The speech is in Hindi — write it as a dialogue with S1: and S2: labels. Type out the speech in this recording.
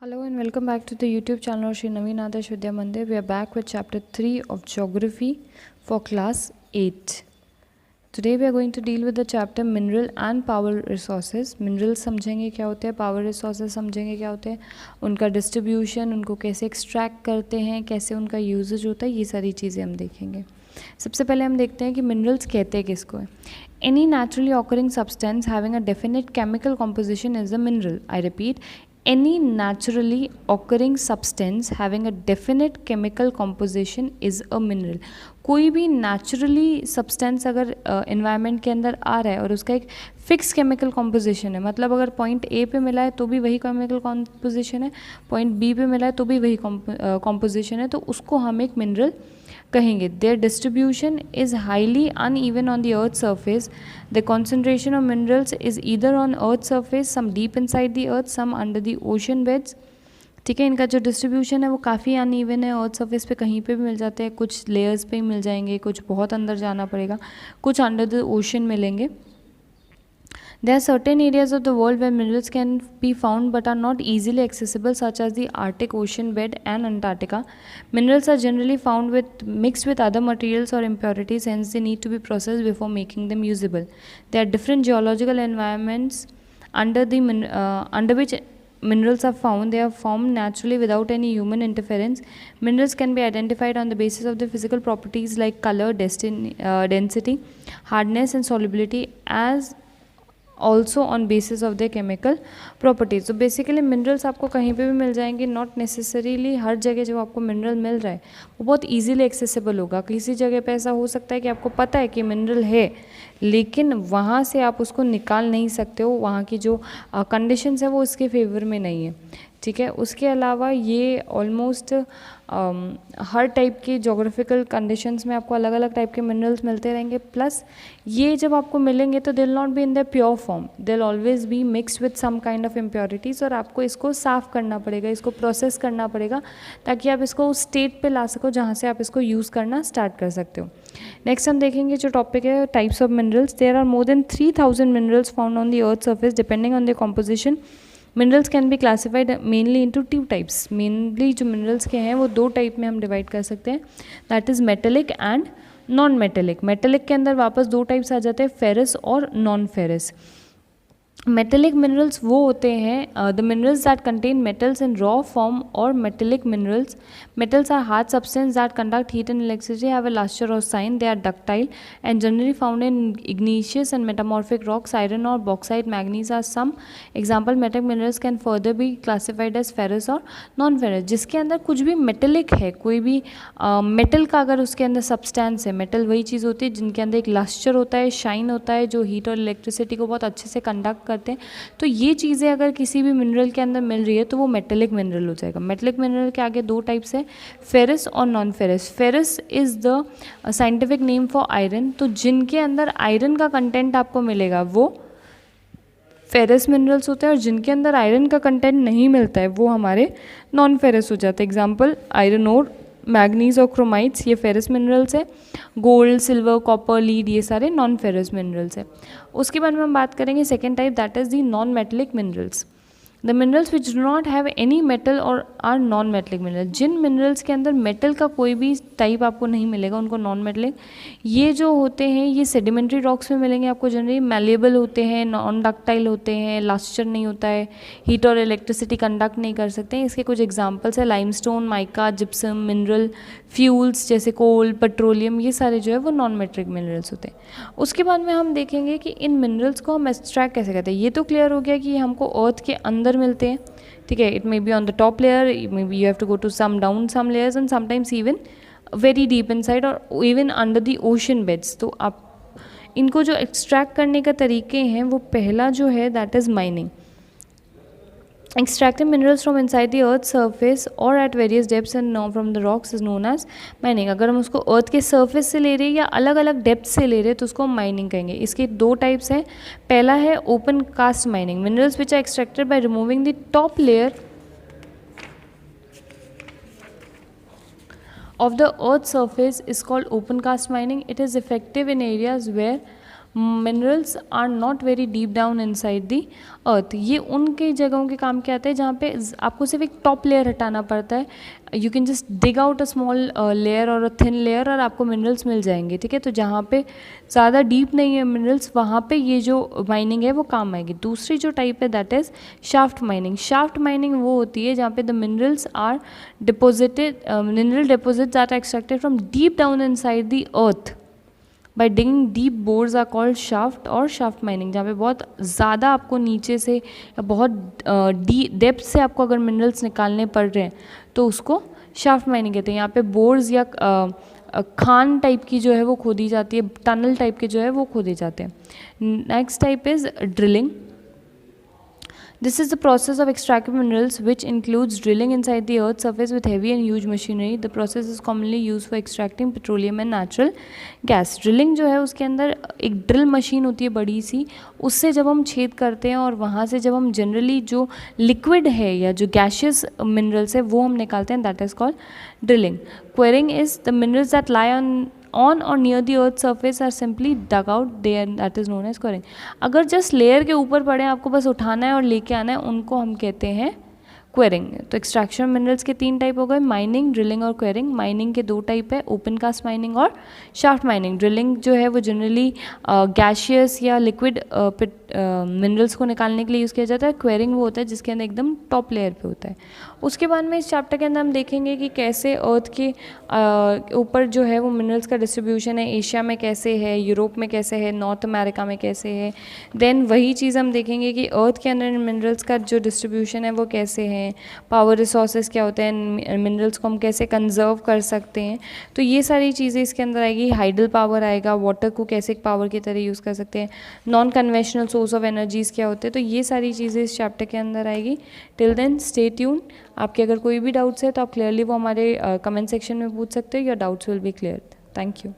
S1: Hello and welcome back to the YouTube channel of Shri Naveen Adarsh Vidya Mandir. We are back with chapter 3 of Geography for class 8. Today we are going to deal with the chapter Mineral and Power Resources. Minerals समझेंगे क्या होते हैं, Power Resources समझेंगे क्या होते हैं, उनका डिस्ट्रीब्यूशन, उनको कैसे एक्सट्रैक्ट करते हैं, कैसे उनका यूजेज होता है, ये सारी चीज़ें हम देखेंगे. सबसे पहले हम देखते हैं कि मिनरल्स कहते हैं किसको है. Any naturally occurring substance having a definite chemical composition is a mineral. I repeat, any naturally occurring substance having a definite chemical composition is a mineral. कोई भी naturally substance अगर environment के अंदर आ रहा है और उसका एक फिक्स केमिकल कॉम्पोजिशन है, मतलब अगर पॉइंट ए पे मिला है तो भी वही केमिकल कॉम्पोजिशन है, पॉइंट बी पे मिला है तो भी वही कॉम्पोजिशन है, तो उसको हम एक मिनरल कहेंगे. Their distribution is highly uneven on the earth surface. The concentration of minerals is either on earth surface, some deep inside the earth, some under the ocean beds. ठीक है, इनका जो डिस्ट्रीब्यूशन है वो काफ़ी अनइवन है. अर्थ सरफेस पे कहीं पे भी मिल जाते हैं, कुछ लेयर्स पे ही मिल जाएंगे, कुछ बहुत अंदर जाना पड़ेगा, कुछ अंडर द ओशन मिलेंगे. There are certain areas of the world where minerals can be found but are not easily accessible, such as the Arctic ocean bed and Antarctica. Minerals are generally found mixed with other materials or impurities, hence they need to be processed before making them usable. There are different geological environments under which minerals are found. They are formed naturally without any human interference. Minerals can be identified on the basis of their physical properties like color, density, hardness and solubility, as also on basis of the chemical properties. तो बेसिकली मिनरल्स आपको कहीं पे भी मिल जाएंगे, नॉट नेसेसरीली हर जगह जब आपको मिनरल मिल रहा है वो बहुत इजीली एक्सेसिबल होगा. किसी जगह पे ऐसा हो सकता है कि आपको पता है कि मिनरल है लेकिन वहाँ से आप उसको निकाल नहीं सकते हो, वहाँ की जो कंडीशंस है वो उसके फेवर में नहीं है. ठीक है, उसके अलावा ये ऑलमोस्ट हर टाइप के जोग्राफिकल कंडीशंस में आपको अलग अलग टाइप के मिनरल्स मिलते रहेंगे. प्लस ये जब आपको मिलेंगे तो they will not be in the pure form, they will always be mixed with some kind of impurities, और आपको इसको साफ़ करना पड़ेगा, इसको प्रोसेस करना पड़ेगा ताकि आप इसको उस स्टेट पे ला सको जहाँ से आप इसको यूज़ करना स्टार्ट कर सकते हो. नेक्स्ट हम देखेंगे जो टॉपिक है types of minerals. There are more than 3000 minerals found on the earth surface depending on the composition. Minerals can be classified mainly into 2 types. Mainly जो मिनरल्स के हैं वो 2 टाइप में हम डिवाइड कर सकते हैं, that is metallic and non metallic. Metallic के अंदर वापस 2 टाइप्स आ जाते हैं, फेरस और नॉन फेरस. मेटेलिक मिनरल्स वो होते हैं the minerals that contain metals in raw form और metallic minerals. Metals are hard substance that conduct heat and electricity, have a lustre और shine. They are ductile and generally found in igneous and metamorphic rocks. Iron और bauxite, manganese are some example. Metallic minerals can further be classified as ferrous और नॉन फेरस. जिसके अंदर कुछ भी मेटेलिक है, कोई भी मेटल का अगर उसके अंदर सब्सटेंस है, मेटल वही चीज़ होती है जिनके अंदर एक लस्टर होता है, शाइन होता है, जो हीट और इलेक्ट्रिसिटी को बहुत अच्छे से कंडक्ट करते हैं. तो ये चीज़ें अगर किसी भी मिनरल के अंदर मिल रही है तो वो मेटेलिक मिनरल हो जाएगा. मेटेलिक मिनरल के आगे 2 टाइप्स है, फेरस और non ferrous. Ferrous is the scientific name for iron. तो जिनके अंदर आयरन का कंटेंट आपको मिलेगा वो फेरस मिनरल्स होते हैं, और जिनके अंदर आयरन का कंटेंट नहीं मिलता है वो हमारे नॉन फेरस हो जाते हैं. एग्जाम्पल आयरन ओर, मैग्नीज और क्रोमाइट्स, ये फेरस मिनरल्स है. गोल्ड, सिल्वर, कॉपर, लीड, ये सारे नॉन फेरस मिनरल्स है. उसके बाद में हम बात करेंगे second type, that is the non metallic minerals. The minerals which do not have any metal और आर नॉन मेटेलिक मिनरल. जिन मिनरल्स के अंदर मेटल का कोई भी टाइप आपको नहीं मिलेगा उनको नॉन मेटेलिक. ये जो होते हैं ये सेडिमेंट्री रॉक्स में मिलेंगे आपको. जनरली मैलेबल होते हैं, नॉन डक्टाइल होते हैं, लस्टर नहीं होता है, हीट और इलेक्ट्रिसिटी कंडक्ट नहीं कर सकते हैं. इसके कुछ एग्जाम्पल्स है limestone, mica, gypsum, mineral fuels जैसे कोल, पेट्रोलियम, ये सारे जो है वो नॉन मेटेलिक मिनरल्स होते हैं. उसके बाद में हम देखेंगे कि इन मिनरल्स को हम एक्सट्रैक्ट कैसे करते हैं. ये तो क्लियर हो गया कि हमको अर्थ के अंदर मिलते हैं. ठीक है, it may be on the top layer, may be you have to go to some down some layers and sometimes even very deep inside और even under the ocean beds. तो आप इनको जो एक्सट्रैक्ट करने का तरीके हैं वो पहला जो है that is mining. Extracting minerals from inside the earth's surface or at various depths and from the rocks is known as mining. अगर हम उसको अर्थ के सरफेस से ले रहे हैं या अलग अलग डेप्थ से ले रहे हैं तो उसको हम माइनिंग कहेंगे. इसके 2 टाइप्स हैं. पहला है open cast mining. Minerals which are extracted by removing the top layer of the earth's surface is called open cast mining. It is effective in areas where minerals are not very deep down inside the earth. ये उनके जगहों के काम के आते हैं जहाँ पे आपको सिर्फ एक टॉप लेयर हटाना पड़ता है। You can just dig out a small layer और अ थिन लेयर और आपको मिनरल्स मिल जाएंगे, ठीक है। तो जहाँ पे ज़्यादा डीप नहीं है मिनरल्स, वहाँ पे ये जो माइनिंग है वो काम आएगी। दूसरी जो टाइप है that is shaft mining. Shaft mining वो होती है जहाँ पे the minerals are deposited, mineral deposits are extracted from deep down inside the earth by digging deep bores are called shaft और शाफ्ट माइनिंग। जहाँ पे बहुत ज़्यादा आपको नीचे से या बहुत डेप्थ से आपको अगर मिनरल्स निकालने पड़ रहे हैं तो उसको शाफ्ट माइनिंग कहते हैं। यहाँ पे बोर्स या खान टाइप की जो है वो खोदी जाती है, टनल टाइप के जो है वो खोदे जाते हैं। Next type is drilling. This is the process of extracting minerals which includes drilling inside the earth's surface with heavy and huge machinery. The process is commonly used for extracting petroleum and natural gas. Drilling जो है उसके अंदर एक ड्रिल मशीन होती है बड़ी सी, उससे जब हम छेद करते हैं और वहाँ से जब हम जनरली जो लिक्विड है या जो गैशियस मिनरल्स है वो हम निकालते हैं, that is called drilling. Quarrying is the minerals that lie on or near the earth surface are simply dug out there, that is known as quarrying. अगर जस्ट लेयर के ऊपर पड़े आपको बस उठाना है और लेके आना है, उनको हम कहते हैं क्वेरिंग. तो एक्सट्रैक्शन मिनरल्स के 3 टाइप हो गए, माइनिंग, ड्रिलिंग और क्वेरिंग. माइनिंग के 2 टाइप है, ओपन कास्ट माइनिंग और शाफ्ट माइनिंग. ड्रिलिंग जो है वो जनरली गैशियस या लिक्विड मिनरल्स को निकालने के लिए यूज़ किया जाता है. क्वेरिंग वो होता है जिसके अंदर एकदम टॉप लेयर पे होता है. उसके बाद में इस चैप्टर के अंदर हम देखेंगे कि कैसे अर्थ के ऊपर जो है वो मिनरल्स का डिस्ट्रीब्यूशन है. एशिया में कैसे है, यूरोप में कैसे है, नॉर्थ अमेरिका में कैसे है. देन वही चीज़ हम देखेंगे कि अर्थ के अंदर मिनरल्स का जो डिस्ट्रीब्यूशन है वो कैसे है, पावर रिसोर्सेज क्या होते हैं, मिनरल्स को हम कैसे कंजर्व कर सकते हैं. तो ये सारी चीज़ें इसके अंदर आएगी. हाइडल पावर आएगा, वाटर को कैसे पावर की तरह यूज़ कर सकते हैं, non conventional source of energies क्या होते हैं. तो ये सारी चीज़ें इस चैप्टर के अंदर आएगी. Till then stay tuned. आपके अगर कोई भी डाउट्स है तो आप क्लियरली वो हमारे कमेंट सेक्शन में पूछ सकते हो. Your doubts will be clear. Thank you.